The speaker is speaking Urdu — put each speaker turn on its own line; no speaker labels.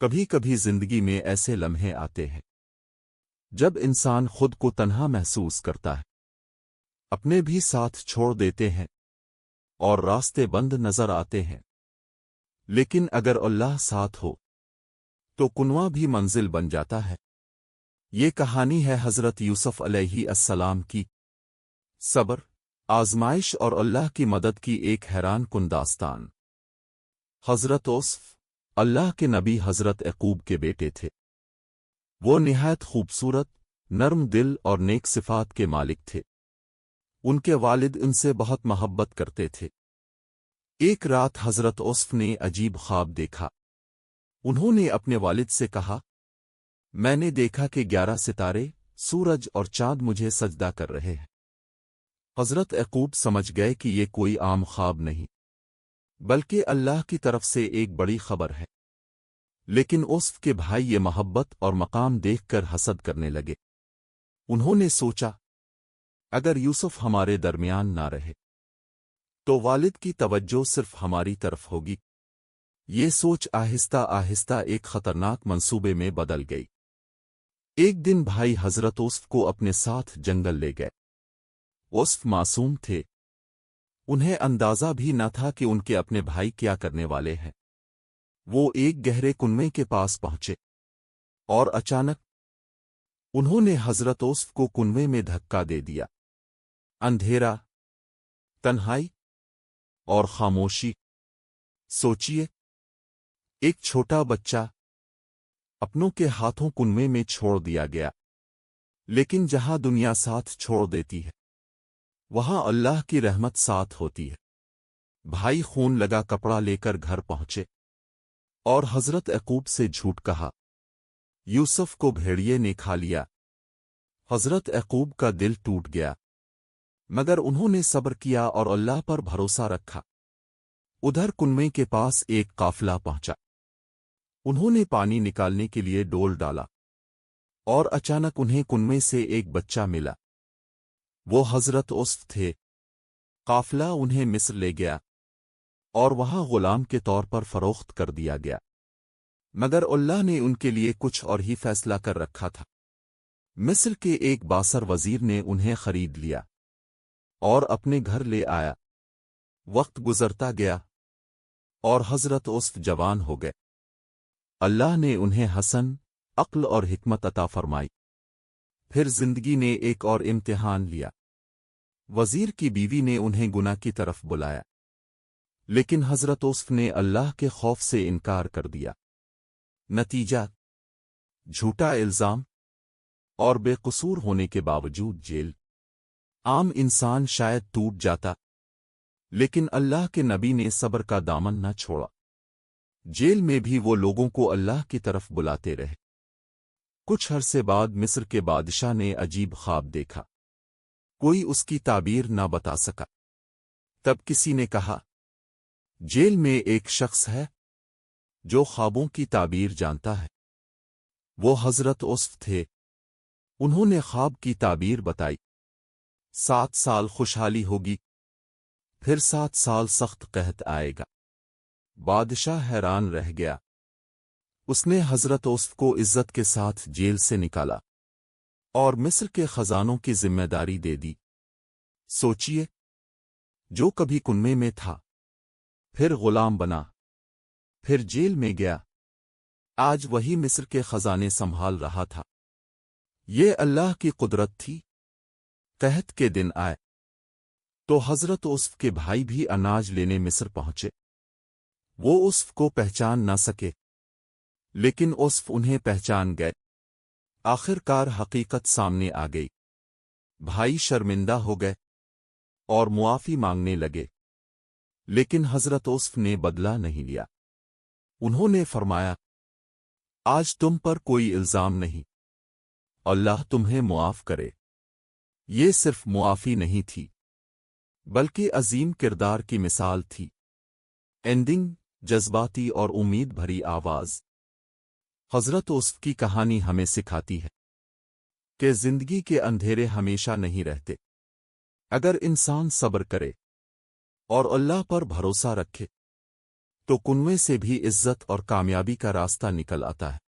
کبھی کبھی زندگی میں ایسے لمحے آتے ہیں جب انسان خود کو تنہا محسوس کرتا ہے، اپنے بھی ساتھ چھوڑ دیتے ہیں اور راستے بند نظر آتے ہیں، لیکن اگر اللہ ساتھ ہو تو کنواں بھی منزل بن جاتا ہے۔ یہ کہانی ہے حضرت یوسف علیہ السلام کی، صبر، آزمائش اور اللہ کی مدد کی ایک حیران کن داستان۔ حضرت یوسف اللہ کے نبی حضرت یعقوب کے بیٹے تھے۔ وہ نہایت خوبصورت، نرم دل اور نیک صفات کے مالک تھے۔ ان کے والد ان سے بہت محبت کرتے تھے۔ ایک رات حضرت یوسف نے عجیب خواب دیکھا۔ انہوں نے اپنے والد سے کہا، میں نے دیکھا کہ 11 ستارے، سورج اور چاند مجھے سجدہ کر رہے ہیں۔ حضرت یعقوب سمجھ گئے کہ یہ کوئی عام خواب نہیں، بلکہ اللہ کی طرف سے ایک بڑی خبر ہے۔ لیکن یوسف کے بھائی یہ محبت اور مقام دیکھ کر حسد کرنے لگے۔ انہوں نے سوچا، اگر یوسف ہمارے درمیان نہ رہے تو والد کی توجہ صرف ہماری طرف ہوگی۔ یہ سوچ آہستہ آہستہ ایک خطرناک منصوبے میں بدل گئی۔ ایک دن بھائی حضرت یوسف کو اپنے ساتھ جنگل لے گئے۔ یوسف معصوم تھے، انہیں اندازہ بھی نہ تھا کہ ان کے اپنے بھائی کیا کرنے والے ہیں۔ وہ ایک گہرے کنویں کے پاس پہنچے اور اچانک انہوں نے حضرت یوسف کو کنویں میں دھکا دے دیا۔ اندھیرا، تنہائی اور خاموشی۔ سوچئے، ایک چھوٹا بچہ اپنوں کے ہاتھوں کنویں میں چھوڑ دیا گیا، لیکن جہاں دنیا ساتھ چھوڑ دیتی ہے وہاں اللہ کی رحمت ساتھ ہوتی ہے۔ بھائی خون لگا کپڑا لے کر گھر پہنچے اور حضرت یعقوب سے جھوٹ کہا، یوسف کو بھیڑیے نے کھا لیا۔ حضرت یعقوب کا دل ٹوٹ گیا، مگر انہوں نے صبر کیا اور اللہ پر بھروسہ رکھا۔ ادھر کنویں کے پاس ایک قافلہ پہنچا۔ انہوں نے پانی نکالنے کے لیے ڈول ڈالا اور اچانک انہیں کنویں سے ایک بچہ ملا۔ وہ حضرت یوسف تھے۔ قافلہ انہیں مصر لے گیا اور وہاں غلام کے طور پر فروخت کر دیا گیا، مگر اللہ نے ان کے لیے کچھ اور ہی فیصلہ کر رکھا تھا۔ مصر کے ایک باصر وزیر نے انہیں خرید لیا اور اپنے گھر لے آیا۔ وقت گزرتا گیا اور حضرت یوسف جوان ہو گئے۔ اللہ نے انہیں حسن، عقل اور حکمت عطا فرمائی۔ پھر زندگی نے ایک اور امتحان لیا۔ وزیر کی بیوی نے انہیں گناہ کی طرف بلایا، لیکن حضرت یوسف نے اللہ کے خوف سے انکار کر دیا۔ نتیجہ، جھوٹا الزام اور بے قصور ہونے کے باوجود جیل۔ عام انسان شاید ٹوٹ جاتا، لیکن اللہ کے نبی نے صبر کا دامن نہ چھوڑا۔ جیل میں بھی وہ لوگوں کو اللہ کی طرف بلاتے رہے۔ کچھ عرصے بعد مصر کے بادشاہ نے عجیب خواب دیکھا۔ کوئی اس کی تعبیر نہ بتا سکا۔ تب کسی نے کہا، جیل میں ایک شخص ہے جو خوابوں کی تعبیر جانتا ہے۔ وہ حضرت یوسف تھے۔ انہوں نے خواب کی تعبیر بتائی، 7 سال خوشحالی ہوگی، پھر 7 سال سخت قحط آئے گا۔ بادشاہ حیران رہ گیا۔ اس نے حضرت یوسف کو عزت کے ساتھ جیل سے نکالا اور مصر کے خزانوں کی ذمہ داری دے دی۔ سوچئے، جو کبھی کنویں میں تھا، پھر غلام بنا، پھر جیل میں گیا، آج وہی مصر کے خزانے سنبھال رہا تھا۔ یہ اللہ کی قدرت تھی۔ قحط کے دن آئے تو حضرت یوسف کے بھائی بھی اناج لینے مصر پہنچے۔ وہ یوسف کو پہچان نہ سکے، لیکن یوسف انہیں پہچان گئے۔ آخر کار حقیقت سامنے آ گئی۔ بھائی شرمندہ ہو گئے اور معافی مانگنے لگے، لیکن حضرت یوسف نے بدلہ نہیں لیا۔ انہوں نے فرمایا، آج تم پر کوئی الزام نہیں، اللہ تمہیں معاف کرے۔ یہ صرف معافی نہیں تھی، بلکہ عظیم کردار کی مثال تھی۔ اینڈنگ، جذباتی اور امید بھری آواز۔ حضرت یوسف کی کہانی ہمیں سکھاتی ہے کہ زندگی کے اندھیرے ہمیشہ نہیں رہتے۔ اگر انسان صبر کرے اور اللہ پر بھروسہ رکھے تو کنویں سے بھی عزت اور کامیابی کا راستہ نکل آتا ہے۔